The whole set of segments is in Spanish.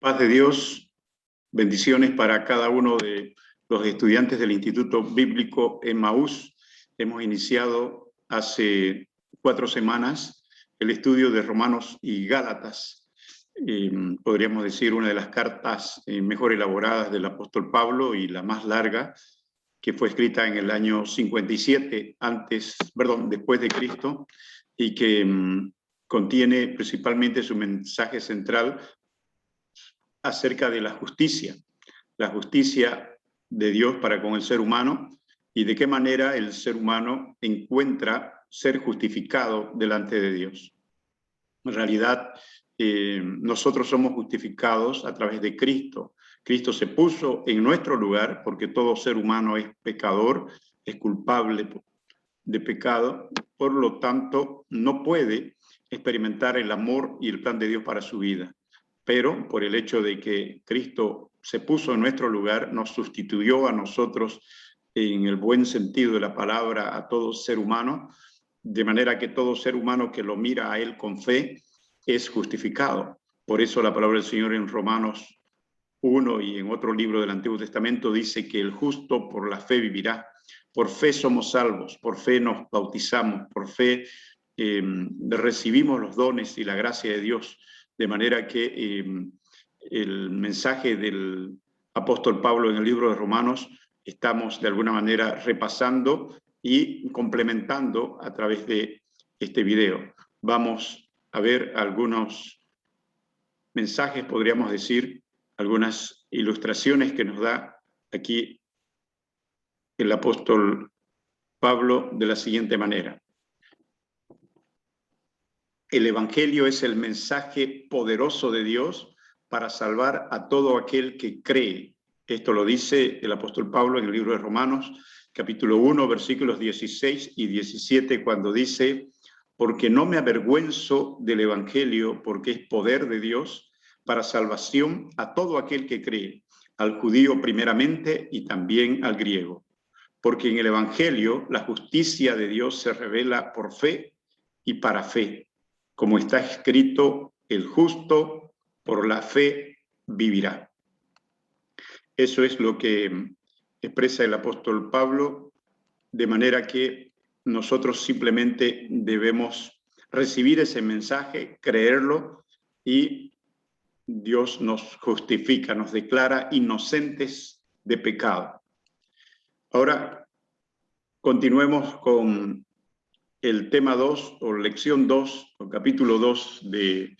Paz de Dios, bendiciones para cada uno de los estudiantes del Instituto Bíblico Emmaús. Hemos iniciado hace 4 semanas el estudio de Romanos y Gálatas. Podríamos decir una de las cartas mejor elaboradas del apóstol Pablo y la más larga, que fue escrita en el año 57 después de Cristo, y que contiene principalmente su mensaje central acerca de la justicia de Dios para con el ser humano y de qué manera el ser humano encuentra ser justificado delante de Dios. En realidad, nosotros somos justificados a través de Cristo. Cristo se puso en nuestro lugar porque todo ser humano es pecador, es culpable de pecado, por lo tanto no puede experimentar el amor y el plan de Dios para su vida. Pero por el hecho de que Cristo se puso en nuestro lugar, nos sustituyó a nosotros en el buen sentido de la palabra a todo ser humano, de manera que todo ser humano que lo mira a Él con fe es justificado. Por eso la palabra del Señor en Romanos 1 y en otro libro del Antiguo Testamento dice que el justo por la fe vivirá. Por fe somos salvos, por fe nos bautizamos, por fe recibimos los dones y la gracia de Dios. De manera que el mensaje del apóstol Pablo en el libro de Romanos estamos de alguna manera repasando y complementando a través de este video. Vamos a ver algunos mensajes, podríamos decir, algunas ilustraciones que nos da aquí el apóstol Pablo de la siguiente manera. El Evangelio es el mensaje poderoso de Dios para salvar a todo aquel que cree. Esto lo dice el apóstol Pablo en el libro de Romanos, capítulo 1, versículos 16 y 17, cuando dice: porque no me avergüenzo del Evangelio, porque es poder de Dios para salvación a todo aquel que cree, al judío primeramente y también al griego. Porque en el Evangelio la justicia de Dios se revela por fe y para fe. Como está escrito, el justo por la fe vivirá. Eso es lo que expresa el apóstol Pablo, de manera que nosotros simplemente debemos recibir ese mensaje, creerlo, y Dios nos justifica, nos declara inocentes de pecado. Ahora, continuemos con el tema 2, o lección 2, o capítulo 2 de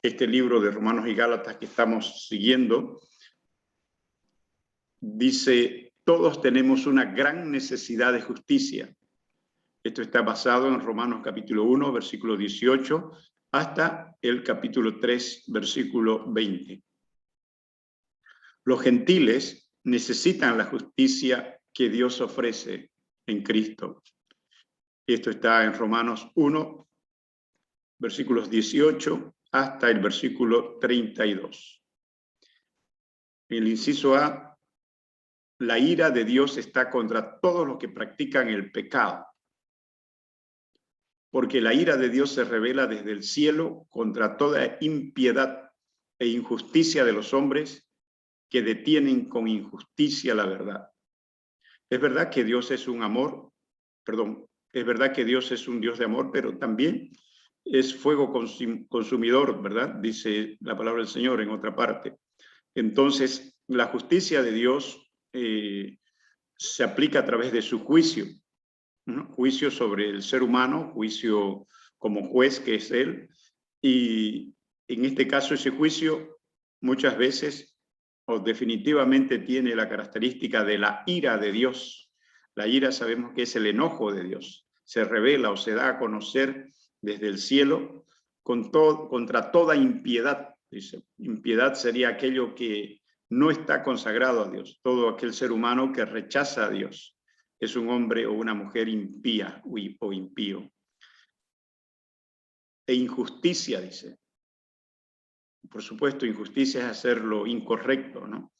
este libro de Romanos y Gálatas que estamos siguiendo. Dice: todos tenemos una gran necesidad de justicia. Esto está basado en Romanos capítulo 1, versículo 18, hasta el capítulo 3, versículo 20. Los gentiles necesitan la justicia que Dios ofrece en Cristo. Esto está en Romanos 1, versículos 18 hasta el versículo 32. El inciso A: la ira de Dios está contra todos los que practican el pecado, porque la ira de Dios se revela desde el cielo contra toda impiedad e injusticia de los hombres que detienen con injusticia la verdad. Es verdad que Dios es un amor, es verdad que Dios es un Dios de amor, pero también es fuego consumidor, ¿verdad? Dice la palabra del Señor en otra parte. Entonces, la justicia de Dios se aplica a través de su juicio, ¿no? Juicio sobre el ser humano, juicio como juez que es Él, y en este caso ese juicio muchas veces o definitivamente tiene la característica de la ira de Dios. La ira sabemos que es el enojo de Dios, se revela o se da a conocer desde el cielo contra toda impiedad. Dice, impiedad sería aquello que no está consagrado a Dios, todo aquel ser humano que rechaza a Dios. Es un hombre o una mujer impía o impío. E injusticia, dice. Por supuesto, injusticia es hacer lo incorrecto, ¿no?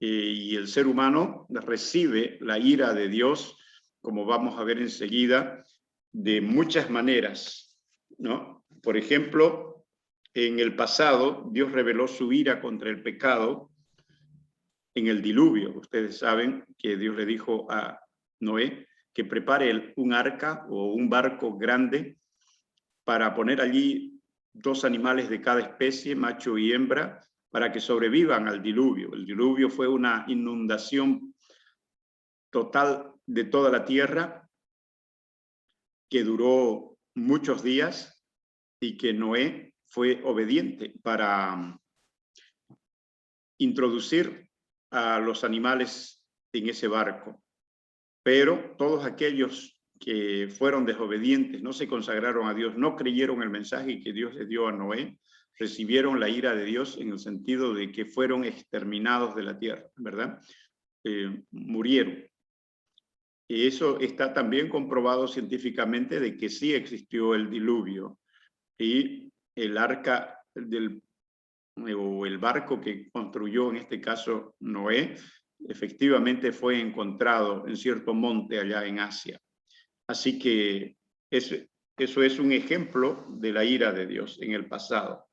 Y el ser humano recibe la ira de Dios, como vamos a ver enseguida, de muchas maneras, ¿no? Por ejemplo, En el pasado, Dios reveló su ira contra el pecado en el diluvio. Ustedes saben que Dios le dijo a Noé que prepare un arca o un barco grande para poner allí 2 animales de cada especie, macho y hembra, para que sobrevivan al diluvio. El diluvio fue una inundación total de toda la tierra que duró muchos días y que Noé fue obediente para introducir a los animales en ese barco. Pero todos aquellos que fueron desobedientes, no se consagraron a Dios, no creyeron el mensaje que Dios le dio a Noé, recibieron la ira de Dios en el sentido de que fueron exterminados de la tierra, ¿verdad? Murieron. Y eso está también comprobado científicamente de que sí existió el diluvio y el arca o el barco que construyó en este caso Noé, efectivamente fue encontrado en cierto monte allá en Asia. Así que eso es un ejemplo de la ira de Dios en el pasado.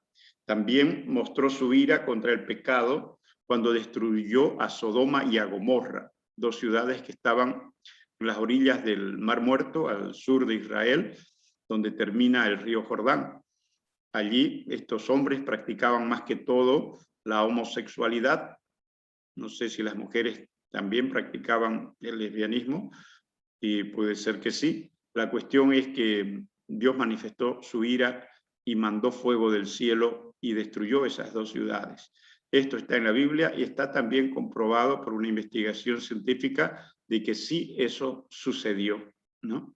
También mostró su ira contra el pecado cuando destruyó a Sodoma y a Gomorra, 2 ciudades que estaban en las orillas del Mar Muerto, al sur de Israel, donde termina el río Jordán. Allí estos hombres practicaban más que todo la homosexualidad. No sé si las mujeres también practicaban el lesbianismo, y puede ser que sí. La cuestión es que Dios manifestó su ira y mandó fuego del cielo y destruyó esas 2 ciudades. Esto está en la Biblia y está también comprobado por una investigación científica de que sí eso sucedió, ¿no?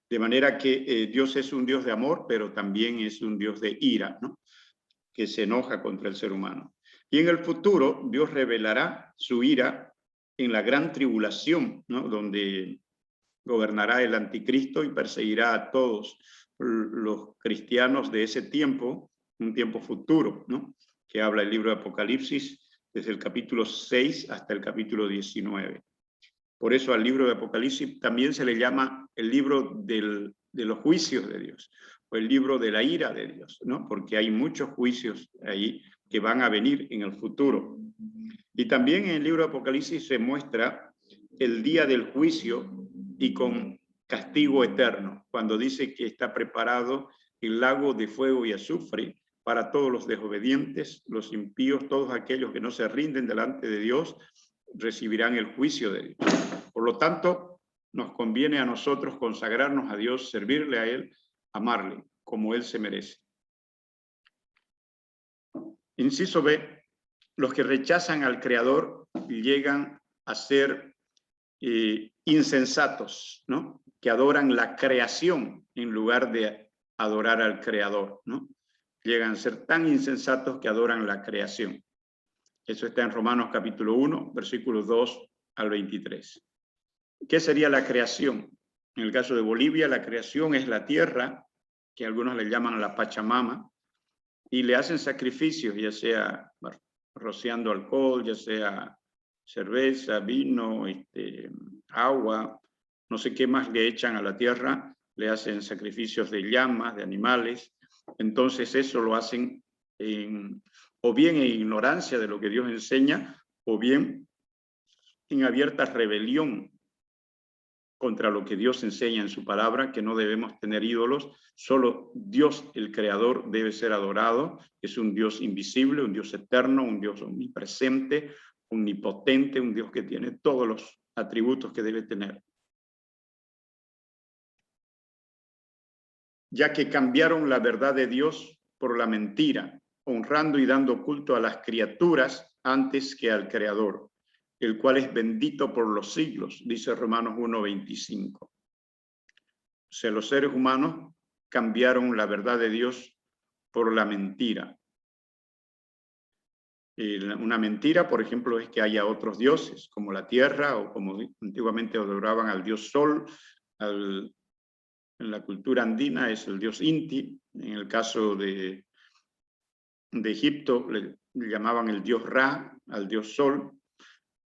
De manera que Dios es un Dios de amor, pero también es un Dios de ira, ¿no? Que se enoja contra el ser humano. Y en el futuro, Dios revelará su ira en la gran tribulación, ¿no? Donde gobernará el anticristo y perseguirá a todos los cristianos de ese tiempo, un tiempo futuro, ¿no? Que habla el libro de Apocalipsis desde el capítulo 6 hasta el capítulo 19. Por eso al libro de Apocalipsis también se le llama el libro de los juicios de Dios, o el libro de la ira de Dios, ¿no? Porque hay muchos juicios ahí que van a venir en el futuro. Y también en el libro de Apocalipsis se muestra el día del juicio y con castigo eterno, cuando dice que está preparado el lago de fuego y azufre para todos los desobedientes, los impíos, todos aquellos que no se rinden delante de Dios, recibirán el juicio de Dios. Por lo tanto, nos conviene a nosotros consagrarnos a Dios, servirle a Él, amarle, como Él se merece. Inciso B, los que rechazan al Creador llegan a ser insensatos, ¿no? Que adoran la creación en lugar de adorar al Creador, ¿no? Llegan a ser tan insensatos que adoran la creación. Eso está en Romanos capítulo 1, versículos 2 al 23. ¿Qué sería la creación? En el caso de Bolivia, la creación es la tierra, que algunos le llaman la Pachamama, y le hacen sacrificios, ya sea rociando alcohol, ya sea cerveza, vino, agua, no sé qué más le echan a la tierra, le hacen sacrificios de llamas, de animales. Entonces eso lo hacen o bien en ignorancia de lo que Dios enseña, o bien en abierta rebelión contra lo que Dios enseña en su palabra, que no debemos tener ídolos, solo Dios, el Creador, debe ser adorado, es un Dios invisible, un Dios eterno, un Dios omnipresente, omnipotente, un Dios que tiene todos los atributos que debe tener. Ya que cambiaron la verdad de Dios por la mentira, honrando y dando culto a las criaturas antes que al Creador, el cual es bendito por los siglos, dice Romanos 1:25. O sea, los seres humanos cambiaron la verdad de Dios por la mentira. Una mentira, por ejemplo, es que haya otros dioses, como la tierra, o como antiguamente adoraban al dios Sol. En la cultura andina es el dios Inti. En el caso de Egipto le llamaban el dios Ra, al dios Sol.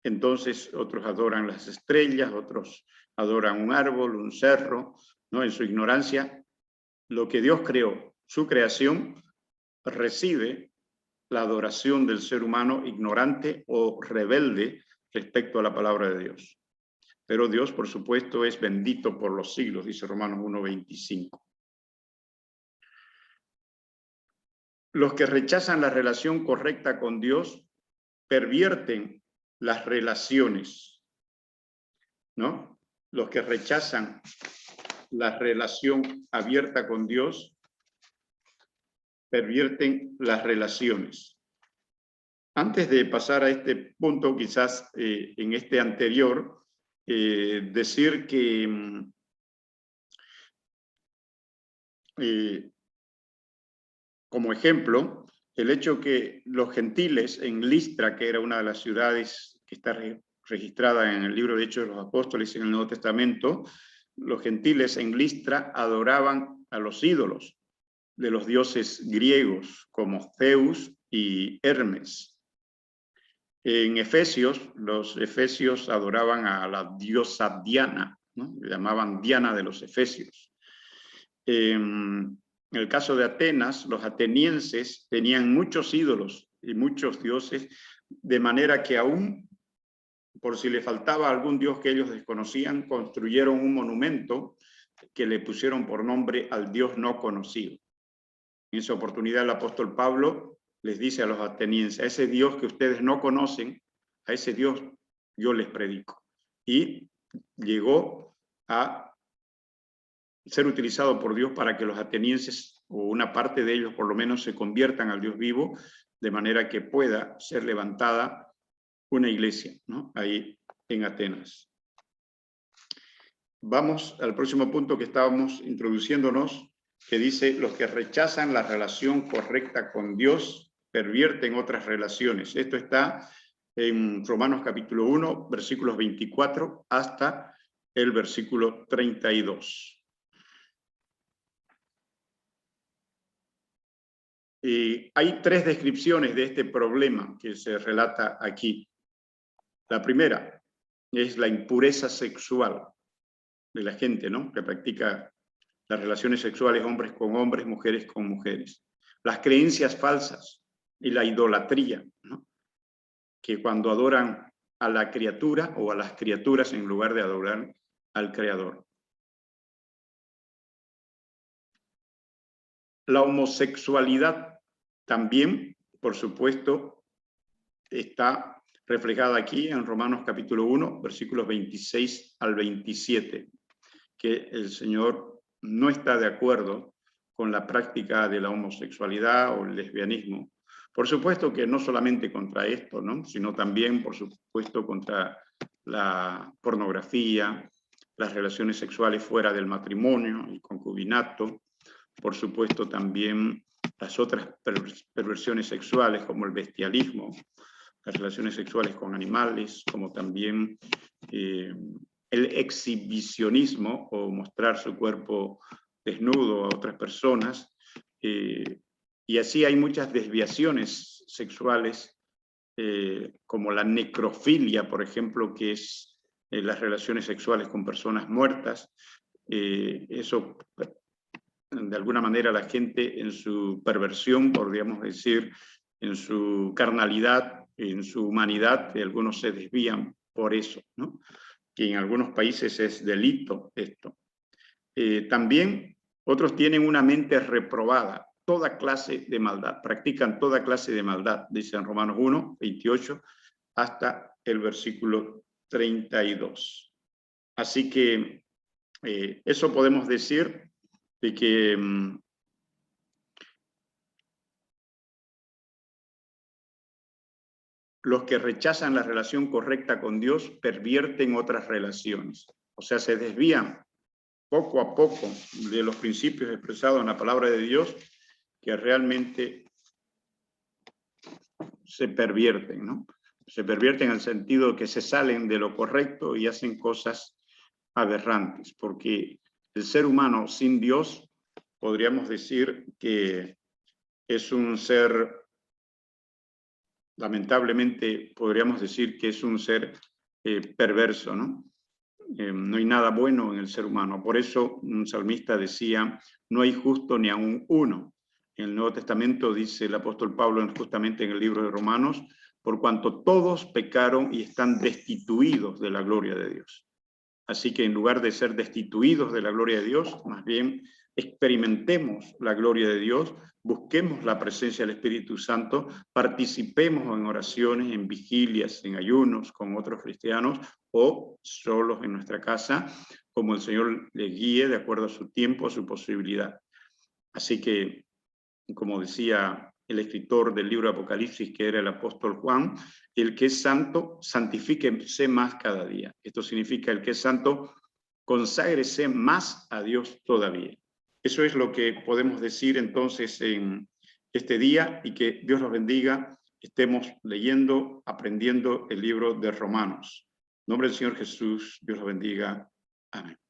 Entonces otros adoran las estrellas, otros adoran un árbol, un cerro, ¿no? En su ignorancia, lo que Dios creó su creación, recibe la adoración del ser humano ignorante o rebelde respecto a la palabra de Dios. Pero Dios, por supuesto, es bendito por los siglos, dice Romanos 1:25. Los que rechazan la relación correcta con Dios pervierten las relaciones, ¿no? Los que rechazan la relación abierta con Dios pervierten las relaciones. Antes de pasar a este punto, quizás en este anterior, decir que como ejemplo, el hecho que los gentiles en Listra, que era una de las ciudades que está registrada en el libro de Hechos de los Apóstoles en el Nuevo Testamento, los gentiles en Listra adoraban a los ídolos de los dioses griegos como Zeus y Hermes. En Efesios, los efesios adoraban a la diosa Diana, ¿no? Le llamaban Diana de los Efesios. En el caso de Atenas, los atenienses tenían muchos ídolos y muchos dioses, de manera que aún por si le faltaba algún dios que ellos desconocían, construyeron un monumento que le pusieron por nombre al dios no conocido. En esa oportunidad el apóstol Pablo les dice a los atenienses: a ese Dios que ustedes no conocen, a ese Dios yo les predico. Y llegó a ser utilizado por Dios para que los atenienses, o una parte de ellos por lo menos, se conviertan al Dios vivo, de manera que pueda ser levantada una iglesia, ¿no? Ahí en Atenas. Vamos al próximo punto que estábamos introduciéndonos, que dice: los que rechazan la relación correcta con Dios pervierten otras relaciones. Esto está en Romanos capítulo 1, versículos 24 hasta el versículo 32. Hay tres descripciones de este problema que se relata aquí. La primera es la impureza sexual de la gente, ¿no?, que practica las relaciones sexuales, hombres con hombres, mujeres con mujeres. Las creencias falsas y la idolatría, ¿no?, que cuando adoran a la criatura o a las criaturas en lugar de adorar al Creador. La homosexualidad también, por supuesto, está reflejada aquí en Romanos capítulo 1, versículos 26 al 27, que el Señor no está de acuerdo con la práctica de la homosexualidad o el lesbianismo. Por supuesto que no solamente contra esto, ¿no?, sino también, por supuesto, contra la pornografía, las relaciones sexuales fuera del matrimonio, el concubinato, por supuesto también las otras perversiones sexuales como el bestialismo, las relaciones sexuales con animales, como también el exhibicionismo o mostrar su cuerpo desnudo a otras personas. Y así hay muchas desviaciones sexuales, como la necrofilia, por ejemplo, que es las relaciones sexuales con personas muertas. Eso, de alguna manera, la gente en su perversión, podríamos decir, en su carnalidad, en su humanidad, algunos se desvían por eso, ¿no?, que en algunos países es delito esto. También otros tienen una mente reprobada, toda clase de maldad, practican toda clase de maldad, dice en Romanos 1, 28, hasta el versículo 32. Así que eso podemos decir de que los que rechazan la relación correcta con Dios pervierten otras relaciones. O sea, se desvían poco a poco de los principios expresados en la palabra de Dios, que realmente se pervierten, ¿no? Se pervierten en el sentido que se salen de lo correcto y hacen cosas aberrantes, porque el ser humano sin Dios, podríamos decir que es un ser, lamentablemente podríamos decir que es un ser perverso, ¿no? No hay nada bueno en el ser humano. Por eso un salmista decía: no hay justo ni aun uno. En el Nuevo Testamento dice el apóstol Pablo justamente en el libro de Romanos, por cuanto todos pecaron y están destituidos de la gloria de Dios. Así que en lugar de ser destituidos de la gloria de Dios, más bien experimentemos la gloria de Dios, busquemos la presencia del Espíritu Santo, participemos en oraciones, en vigilias, en ayunos con otros cristianos o solos en nuestra casa, como el Señor le guíe de acuerdo a su tiempo, a su posibilidad. Así que, como decía el escritor del libro de Apocalipsis, que era el apóstol Juan, el que es santo, santifíquese más cada día. Esto significa el que es santo, conságrese más a Dios todavía. Eso es lo que podemos decir entonces en este día, y que Dios los bendiga. Estemos leyendo, aprendiendo el libro de Romanos. En nombre del Señor Jesús, Dios los bendiga. Amén.